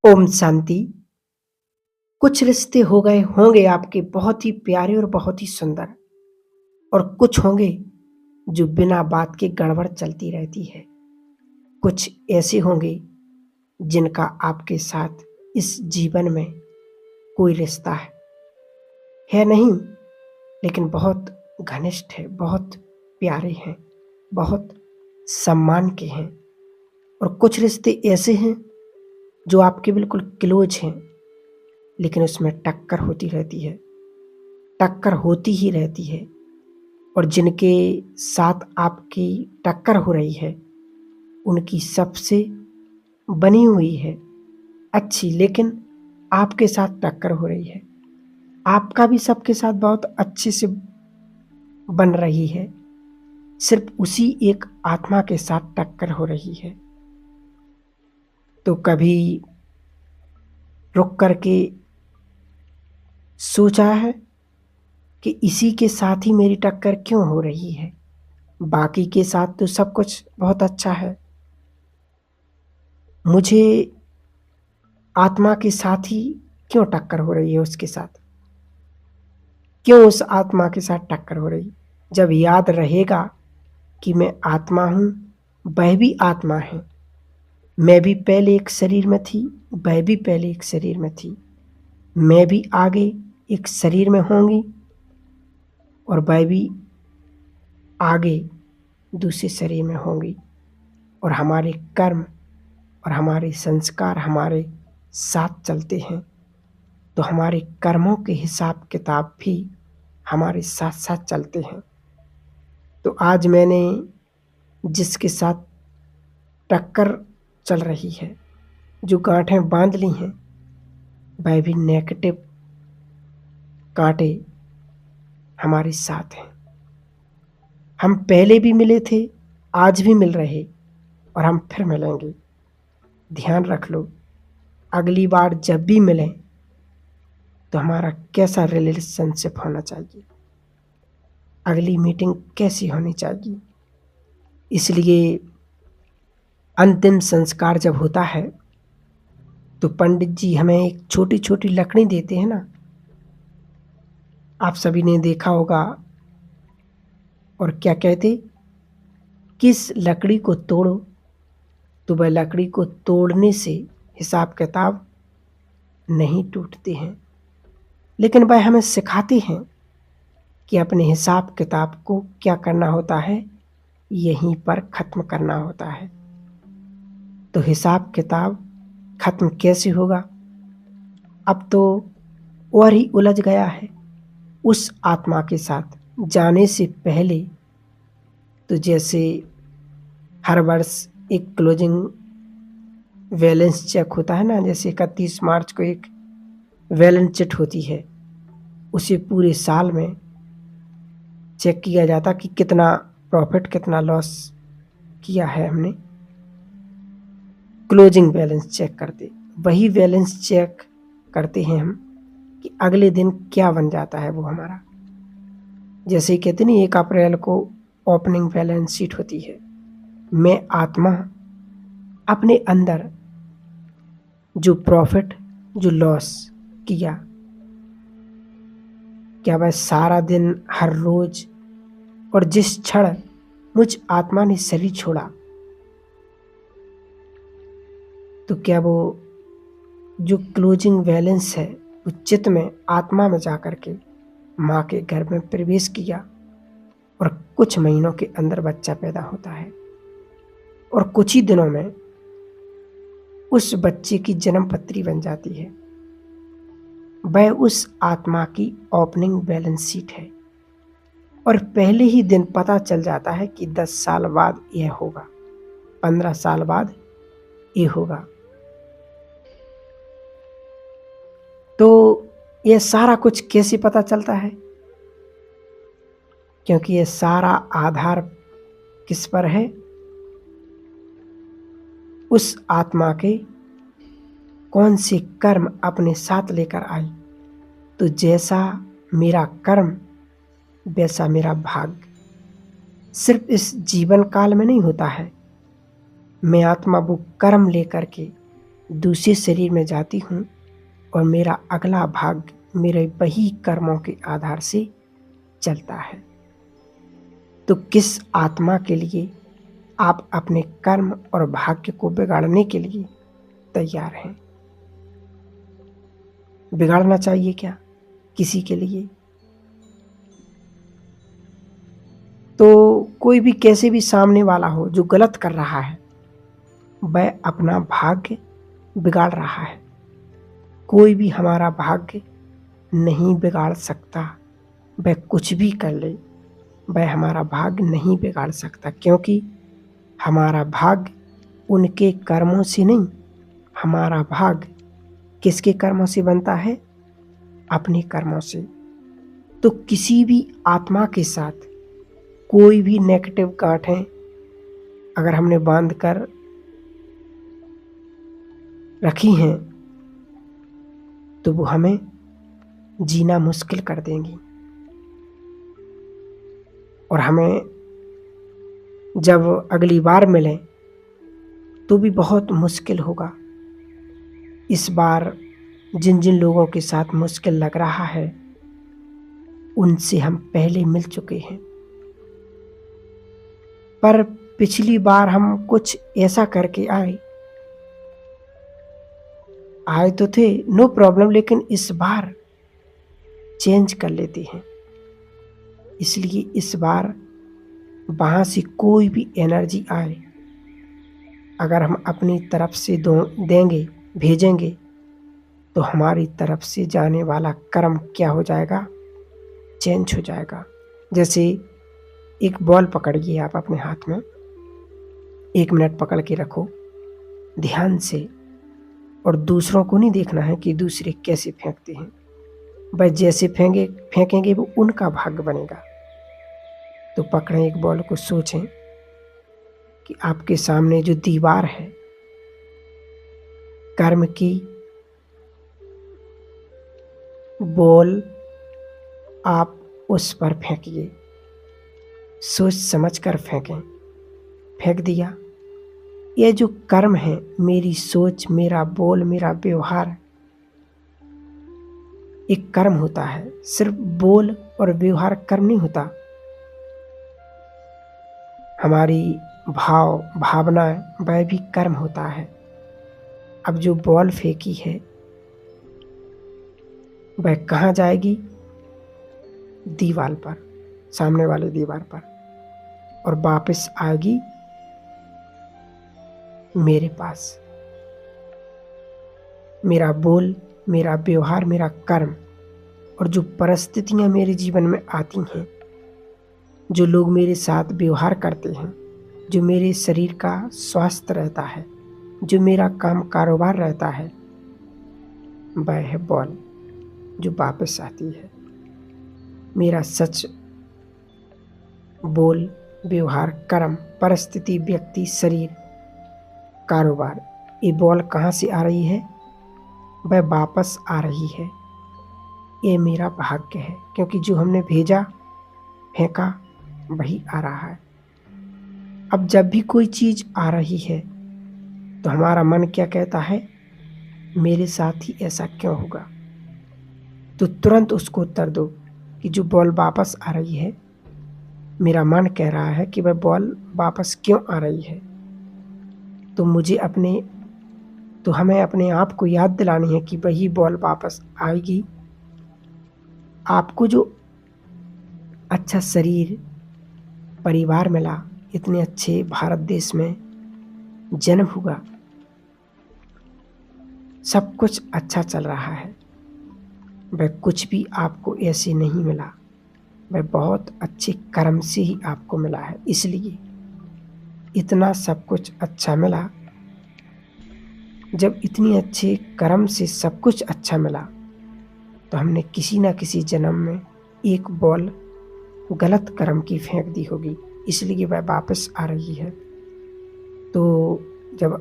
ओम शांति। कुछ रिश्ते हो गए होंगे आपके बहुत ही प्यारे और बहुत ही सुंदर, और कुछ होंगे जो बिना बात के गड़बड़ चलती रहती है। कुछ ऐसे होंगे जिनका आपके साथ इस जीवन में कोई रिश्ता है नहीं, लेकिन बहुत घनिष्ठ है, बहुत प्यारे हैं, बहुत सम्मान के हैं। और कुछ रिश्ते ऐसे हैं जो आपके बिल्कुल क्लोज हैं, लेकिन उसमें टक्कर होती रहती है, टक्कर होती ही रहती है। और जिनके साथ आपकी टक्कर हो रही है, उनकी सबसे बनी हुई है अच्छी, लेकिन आपके साथ टक्कर हो रही है। आपका भी सबके साथ बहुत अच्छे से बन रही है, सिर्फ उसी एक आत्मा के साथ टक्कर हो रही है। तो कभी रुक करके सोचा है कि इसी के साथ ही मेरी टक्कर क्यों हो रही है? बाकी के साथ तो सब कुछ बहुत अच्छा है, मुझे आत्मा के साथ ही क्यों टक्कर हो रही है? उसके साथ क्यों उस आत्मा के साथ टक्कर हो रही? जब याद रहेगा कि मैं आत्मा हूँ, वह भी आत्मा है, मैं भी पहले एक शरीर में थी, वह भी पहले एक शरीर में थी, मैं भी आगे एक शरीर में होंगी और वह भी आगे दूसरे शरीर में होंगी। और हमारे कर्म और हमारे संस्कार हमारे साथ चलते हैं, तो हमारे कर्मों के हिसाब किताब भी हमारे साथ साथ चलते हैं। तो आज मैंने जिसके साथ टक्कर चल रही है, जो गांठें बांध ली हैं, वह भी नेगेटिव कांटे हमारे साथ हैं। हम पहले भी मिले थे, आज भी मिल रहे और हम फिर मिलेंगे। ध्यान रख लो, अगली बार जब भी मिलें तो हमारा कैसा रिलेशनशिप होना चाहिए, अगली मीटिंग कैसी होनी चाहिए। इसलिए अंतिम संस्कार जब होता है तो पंडित जी हमें एक छोटी छोटी लकड़ी देते हैं ना, आप सभी ने देखा होगा। और क्या कहते, किस लकड़ी को तोड़ो, तो वह लकड़ी को तोड़ने से हिसाब किताब नहीं टूटते हैं, लेकिन वह हमें सिखाते हैं कि अपने हिसाब किताब को क्या करना होता है, यहीं पर ख़त्म करना होता है। तो हिसाब किताब ख़त्म कैसे होगा? अब तो और ही उलझ गया है। उस आत्मा के साथ जाने से पहले तो जैसे हर वर्ष एक क्लोजिंग बैलेंस चेक होता है ना, जैसे 31 मार्च को एक बैलेंस शीट होती है, उसे पूरे साल में चेक किया जाता कि कितना प्रॉफिट कितना लॉस किया है हमने। क्लोजिंग बैलेंस चेक करते, वही बैलेंस चेक करते हैं हम कि अगले दिन क्या बन जाता है वो हमारा। जैसे कहते नहीं, 1 अप्रैल को ओपनिंग बैलेंस शीट होती है। मैं आत्मा अपने अंदर जो प्रॉफिट जो लॉस किया, क्या वह सारा दिन हर रोज और जिस क्षण मुझ आत्मा ने शरीर छोड़ा, तो क्या वो जो क्लोजिंग बैलेंस है वो चित्त में आत्मा में जाकर के माँ के गर्भ में प्रवेश किया और कुछ महीनों के अंदर बच्चा पैदा होता है और कुछ ही दिनों में उस बच्चे की जन्म पत्री बन जाती है। वह उस आत्मा की ओपनिंग बैलेंस शीट है और पहले ही दिन पता चल जाता है कि 10 साल बाद यह होगा, 15 साल बाद ये होगा। तो यह सारा कुछ कैसे पता चलता है? क्योंकि यह सारा आधार किस पर है? उस आत्मा के कौन से कर्म अपने साथ लेकर आई। तो जैसा मेरा कर्म वैसा मेरा भाग्य। सिर्फ इस जीवन काल में नहीं होता है। मैं आत्मा वो कर्म लेकर के दूसरे शरीर में जाती हूँ और मेरा अगला भाग मेरे वही कर्मों के आधार से चलता है। तो किस आत्मा के लिए आप अपने कर्म और भाग्य को बिगाड़ने के लिए तैयार हैं? बिगाड़ना चाहिए क्या किसी के लिए? तो कोई भी कैसे भी सामने वाला हो जो गलत कर रहा है, वह अपना भाग्य बिगाड़ रहा है। कोई भी हमारा भाग्य नहीं बिगाड़ सकता। वह कुछ भी कर ले, वह हमारा भाग्य नहीं बिगाड़ सकता, क्योंकि हमारा भाग्य उनके कर्मों से नहीं, हमारा भाग्य किसके कर्मों से बनता है? अपने कर्मों से। तो किसी भी आत्मा के साथ कोई भी नेगेटिव गांठें अगर हमने बांध कर रखी हैं, तो वो हमें जीना मुश्किल कर देंगी और हमें जब अगली बार मिलें तो भी बहुत मुश्किल होगा। इस बार जिन जिन लोगों के साथ मुश्किल लग रहा है, उनसे हम पहले मिल चुके हैं। पर पिछली बार हम कुछ ऐसा करके आए तो थे, नो प्रॉब्लम, लेकिन इस बार चेंज कर लेते हैं। इसलिए इस बार वहाँ से कोई भी एनर्जी आए, अगर हम अपनी तरफ से देंगे, भेजेंगे, तो हमारी तरफ से जाने वाला कर्म क्या हो जाएगा? चेंज हो जाएगा। जैसे एक बॉल पकड़िए आप अपने हाथ में, 1 मिनट पकड़ के रखो ध्यान से, और दूसरों को नहीं देखना है कि दूसरे कैसे फेंकते हैं। बस जैसे फेंकेंगे वो उनका भाग्य बनेगा। तो पकड़ें एक बॉल को, सोचें कि आपके सामने जो दीवार है कर्म की, बॉल आप उस पर फेंकिए, सोच समझ कर फेंकें। फेंक दिया। ये जो कर्म है, मेरी सोच, मेरा बोल, मेरा व्यवहार, एक कर्म होता है। सिर्फ बोल और व्यवहार कर्म नहीं होता। हमारी भावनाएं, वह भी कर्म होता है। अब जो बॉल फेंकी है वह कहाँ जाएगी? दीवार पर, सामने वाले दीवार पर, और वापस आएगी मेरे पास। मेरा बोल, मेरा व्यवहार, मेरा कर्म और जो परिस्थितियां मेरे जीवन में आती हैं, जो लोग मेरे साथ व्यवहार करते हैं, जो मेरे शरीर का स्वास्थ्य रहता है, जो मेरा काम कारोबार रहता है, वह है बॉल जो वापस आती है। मेरा सच, बोल, व्यवहार, कर्म, परिस्थिति, व्यक्ति, शरीर, कारोबार, ये बॉल कहाँ से आ रही है? वह वापस आ रही है। ये मेरा भाग्य है, क्योंकि जो हमने भेजा, फेंका, वही आ रहा है। अब जब भी कोई चीज़ आ रही है तो हमारा मन क्या कहता है? मेरे साथ ही ऐसा क्यों होगा? तो तुरंत उसको उत्तर दो कि जो बॉल वापस आ रही है, मेरा मन कह रहा है कि वह बॉल वापस क्यों आ रही है। तो हमें अपने आप को याद दिलानी है कि वही बॉल वापस आएगी। आपको जो अच्छा शरीर, परिवार मिला, इतने अच्छे भारत देश में जन्म हुआ, सब कुछ अच्छा चल रहा है, वह कुछ भी आपको ऐसे नहीं मिला, वह बहुत अच्छे कर्म से ही आपको मिला है। इसलिए इतना सब कुछ अच्छा मिला। जब इतनी अच्छे कर्म से सब कुछ अच्छा मिला, तो हमने किसी न किसी जन्म में एक बॉल गलत कर्म की फेंक दी होगी, इसलिए वह वापस आ रही है। तो जब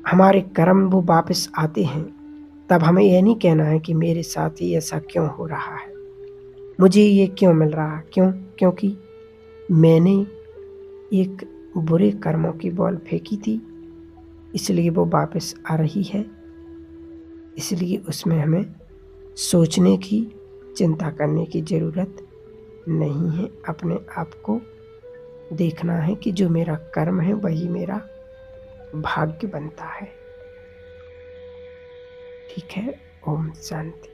हमारे कर्म वो वापस आते हैं, तब हमें यह नहीं कहना है कि मेरे साथ ही ऐसा क्यों हो रहा है, मुझे ये क्यों मिल रहा है। क्योंकि मैंने एक बुरे कर्मों की बॉल फेंकी थी, इसलिए वो वापस आ रही है। इसलिए उसमें हमें सोचने की, चिंता करने की ज़रूरत नहीं है। अपने आप को देखना है कि जो मेरा कर्म है वही मेरा भाग्य बनता है। ठीक है। ओम शांति।